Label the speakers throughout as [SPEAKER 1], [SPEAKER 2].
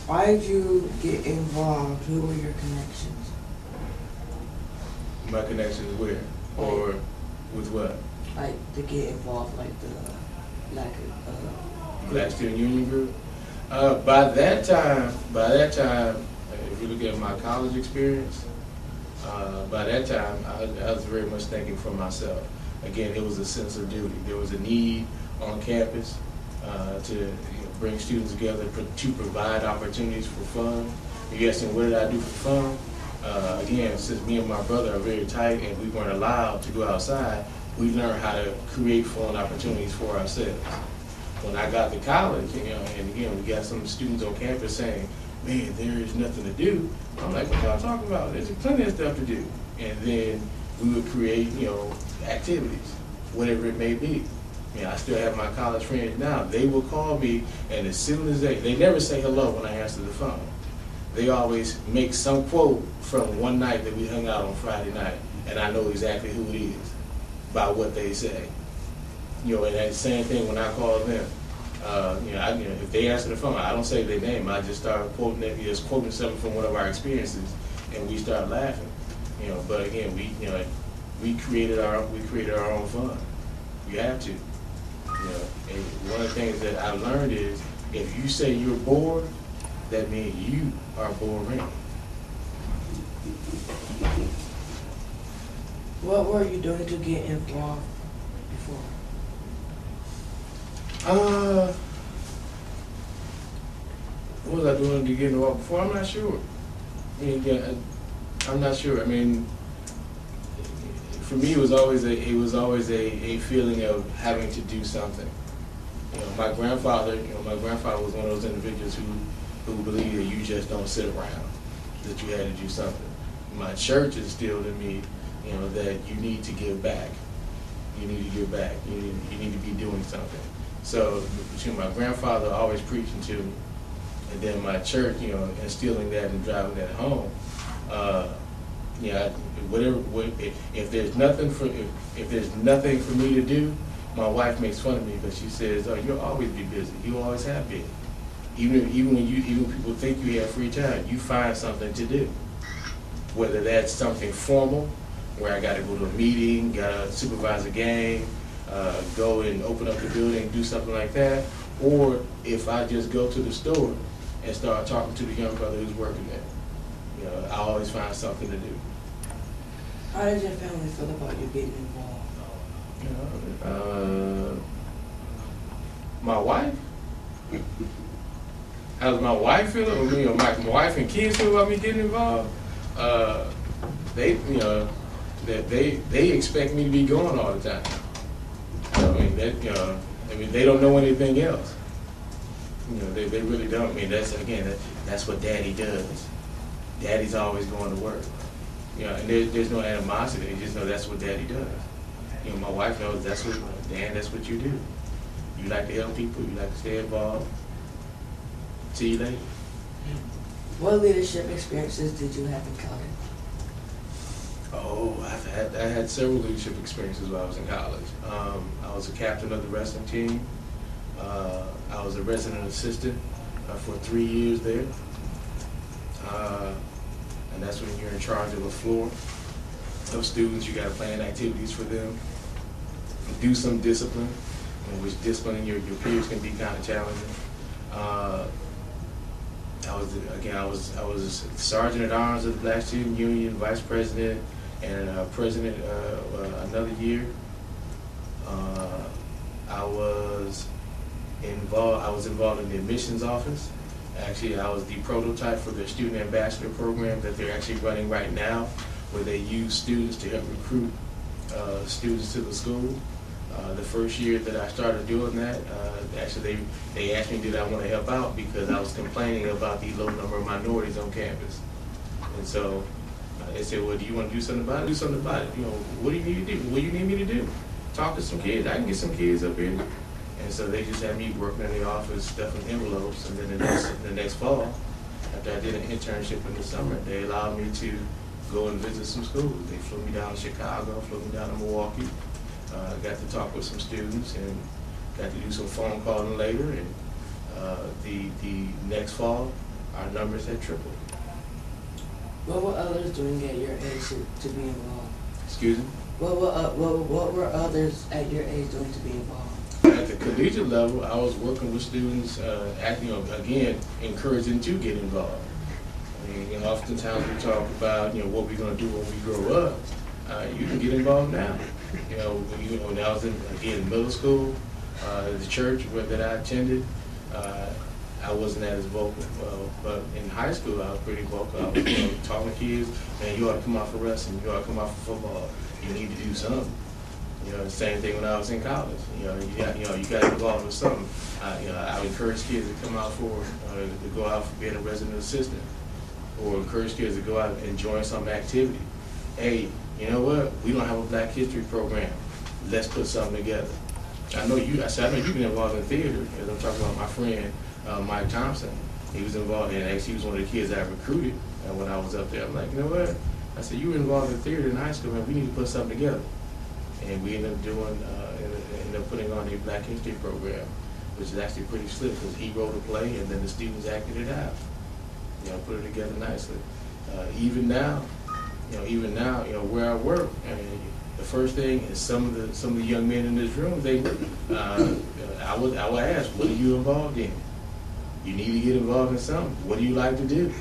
[SPEAKER 1] Why did you get involved? Who were your connections?
[SPEAKER 2] My connections where? Or with what?
[SPEAKER 1] Like to get involved, like the
[SPEAKER 2] Black Student Union group. By that time, if you look at my college experience, by that time, I was very much thinking for myself. Again, it was a sense of duty. There was a need on campus to bring students together to provide opportunities for fun. You're asking, what did I do for fun? Again, since me and my brother are very tight and we weren't allowed to go outside, we learned how to create fun opportunities for ourselves. When I got to college, and again, we got some students on campus saying, man, there is nothing to do. I'm like, what y'all talking about? There's plenty of stuff to do. And then we would create, activities, whatever it may be. I still have my college friends now. They will call me, and as soon as they never say hello when I answer the phone. They always make some quote from one night that we hung out on Friday night, and I know exactly who it is by what they say. And that same thing when I call them. If they answer the phone, I don't say their name. I just start quoting something from one of our experiences, and we start laughing. But again, we created our own fun. You have to. And one of the things that I learned is if you say you're bored, that means you are boring.
[SPEAKER 1] What were you doing to get involved before?
[SPEAKER 2] What was I doing to get involved before? I'm not sure. I'm not sure. For me, it was always a feeling of having to do something. My grandfather was one of those individuals who believed that you just don't sit around, that you had to do something. My church instilled in me, that you need to give back. You need to give back. You need to be doing something. So between my grandfather always preaching to me, and then my church, instilling that and driving that home. If there's nothing for me to do, my wife makes fun of me because she says, "Oh, you'll always be busy. You always have been. Even when people think you have free time, you find something to do. Whether that's something formal, where I got to go to a meeting, got to supervise a game, go and open up the building, do something like that, or if I just go to the store and start talking to the young brother who's working there, I always find something to do."
[SPEAKER 1] How did your family feel about you getting involved?
[SPEAKER 2] My wife? How does my wife feel? Or my wife and kids feel about me getting involved? They expect me to be going all the time. They don't know anything else. They really don't. That's what Daddy does. Daddy's always going to work. And there's no animosity. They just know that's what Daddy does. My wife knows that's what you do. You like to help people. You like to stay involved. See you later.
[SPEAKER 1] What leadership experiences did you have in college?
[SPEAKER 2] Oh, I had several leadership experiences while I was in college. I was a captain of the wrestling team. I was a resident assistant for 3 years there. And that's when you're in charge of a floor of students. You got to plan activities for them, do some discipline, which disciplining your peers can be kind of challenging. I was sergeant at arms of the Black Student Union, vice president, and president another year. I was involved in the admissions office. Actually, I was the prototype for their student ambassador program that they're actually running right now, where they use students to help recruit students to the school. The first year that I started doing that, actually they asked me did I want to help out because I was complaining about the low number of minorities on campus. And so they said, well, do you want to do something about it? Do something about it. What do you need to do? What do you need me to do? Talk to some kids. I can get some kids up here. And so they just had me working in the office, stuffing envelopes, and then the next fall, after I did an internship in the summer, they allowed me to go and visit some schools. They flew me down to Chicago, flew me down to Milwaukee, got to talk with some students, and got to do some phone calling later. And the next fall, our numbers had tripled.
[SPEAKER 1] What were others doing at your age to be involved?
[SPEAKER 2] Excuse me?
[SPEAKER 1] What were others at your age doing to be involved?
[SPEAKER 2] At the collegiate level, I was working with students, again, encouraging to get involved. I mean, oftentimes we talk about, what we're going to do when we grow up. You can get involved now. When I was in middle school, the church that I attended, I wasn't as vocal. But in high school, I was pretty vocal. I was talking to kids, man, you ought to come out for wrestling. You ought to come out for football. You need to do something. Same thing when I was in college. You got involved with something. I would encourage kids to come out to go out for being a resident assistant, or encourage kids to go out and join some activity. Hey, you know what? We don't have a Black History program. Let's put something together. I know you've been involved in theater. As I'm talking about my friend Mike Thompson. He was involved, and actually he was one of the kids I recruited when I was up there. I'm like, you know what? I said, you were involved in theater in high school, man. We need to put something together. And we ended up putting on a Black History program, which is actually pretty slick because he wrote a play and then the students acted it out. Put it together nicely. Even now, where I work, the first thing is some of the young men in this room, I would ask, what are you involved in? You need to get involved in something. What do you like to do?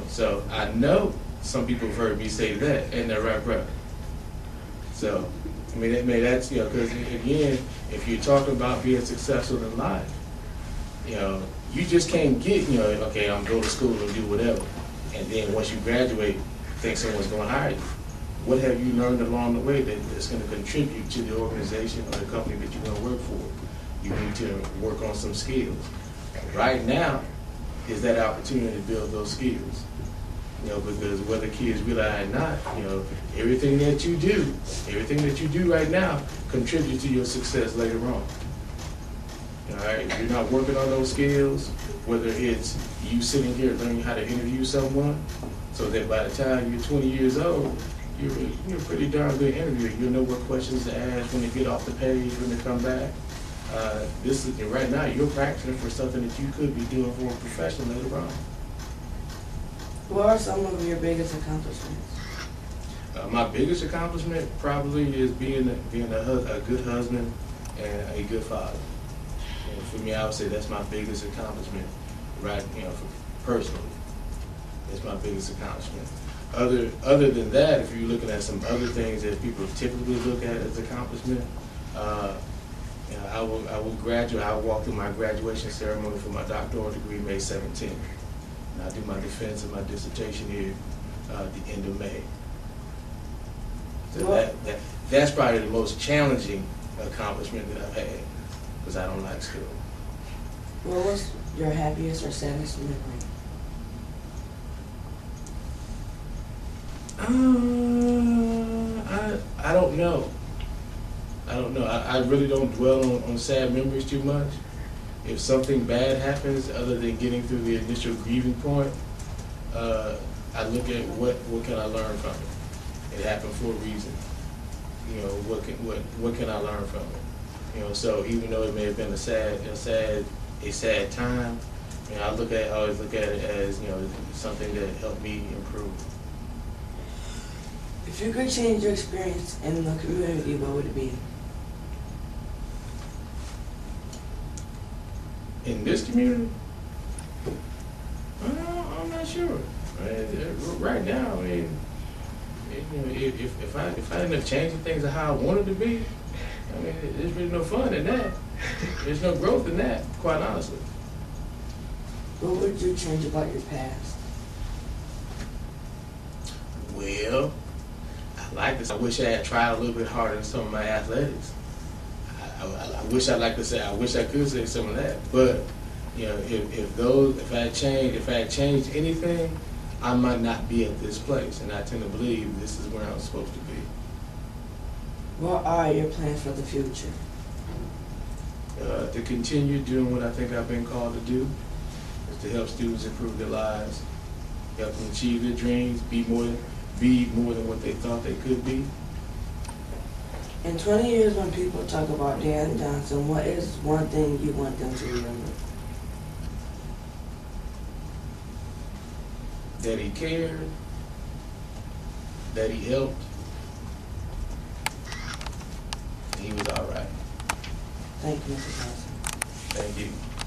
[SPEAKER 2] So I know some people have heard me say that, and they're right. So, that's, because again, if you're talking about being successful in life, you just can't get, okay, I'm going to school and do whatever. And then once you graduate, think someone's going to hire you. What have you learned along the way that's going to contribute to the organization or the company that you're going to work for? You need to work on some skills. Right now is that opportunity to build those skills. Because whether kids realize it or not, everything that you do right now contributes to your success later on. All right, if you're not working on those skills, whether it's you sitting here learning how to interview someone, so that by the time you're 20 years old, you're a pretty darn good interviewer. You'll know what questions to ask when they get off the page, when they come back. Right now, you're practicing for something that you could be doing for a profession later on.
[SPEAKER 1] What are some of your biggest accomplishments?
[SPEAKER 2] My biggest accomplishment probably is being a good husband and a good father. And for me, I would say that's my biggest accomplishment, right? Personally, it's my biggest accomplishment. Other than that, if you're looking at some other things that people typically look at as accomplishment, I will graduate. I will walk through my graduation ceremony for my doctoral degree May 17th. And I do my defense of my dissertation here at the end of May. So that's probably the most challenging accomplishment that I've had, because I don't like school.
[SPEAKER 1] What was your happiest or saddest memory?
[SPEAKER 2] I don't know. I really don't dwell on sad memories too much. If something bad happens, other than getting through the initial grieving point, I look at what can I learn from it. It happened for a reason. What can I learn from it? So even though it may have been a sad time, I always look at it as something that helped me improve.
[SPEAKER 1] If you could change your experience in the community, what would it be?
[SPEAKER 2] In this community? I'm not sure. Right now, if I end up changing things to how I wanted to be, there's really no fun in that. There's no growth in that, quite honestly.
[SPEAKER 1] What would you change about your past?
[SPEAKER 2] Well, I wish I had tried a little bit harder in some of my athletics. I wish I could say some of that. But if I had changed anything, I might not be at this place. And I tend to believe this is where I'm supposed to be.
[SPEAKER 1] What are your plans for the future?
[SPEAKER 2] To continue doing what I think I've been called to do, is to help students improve their lives, help them achieve their dreams, be more than what they thought they could be.
[SPEAKER 1] In 20 years, when people talk about Dan Johnson, what is one thing you want them to remember?
[SPEAKER 2] that he cared, that he helped, and he was all right.
[SPEAKER 1] Thank you, Mr. Johnson.
[SPEAKER 2] Thank you.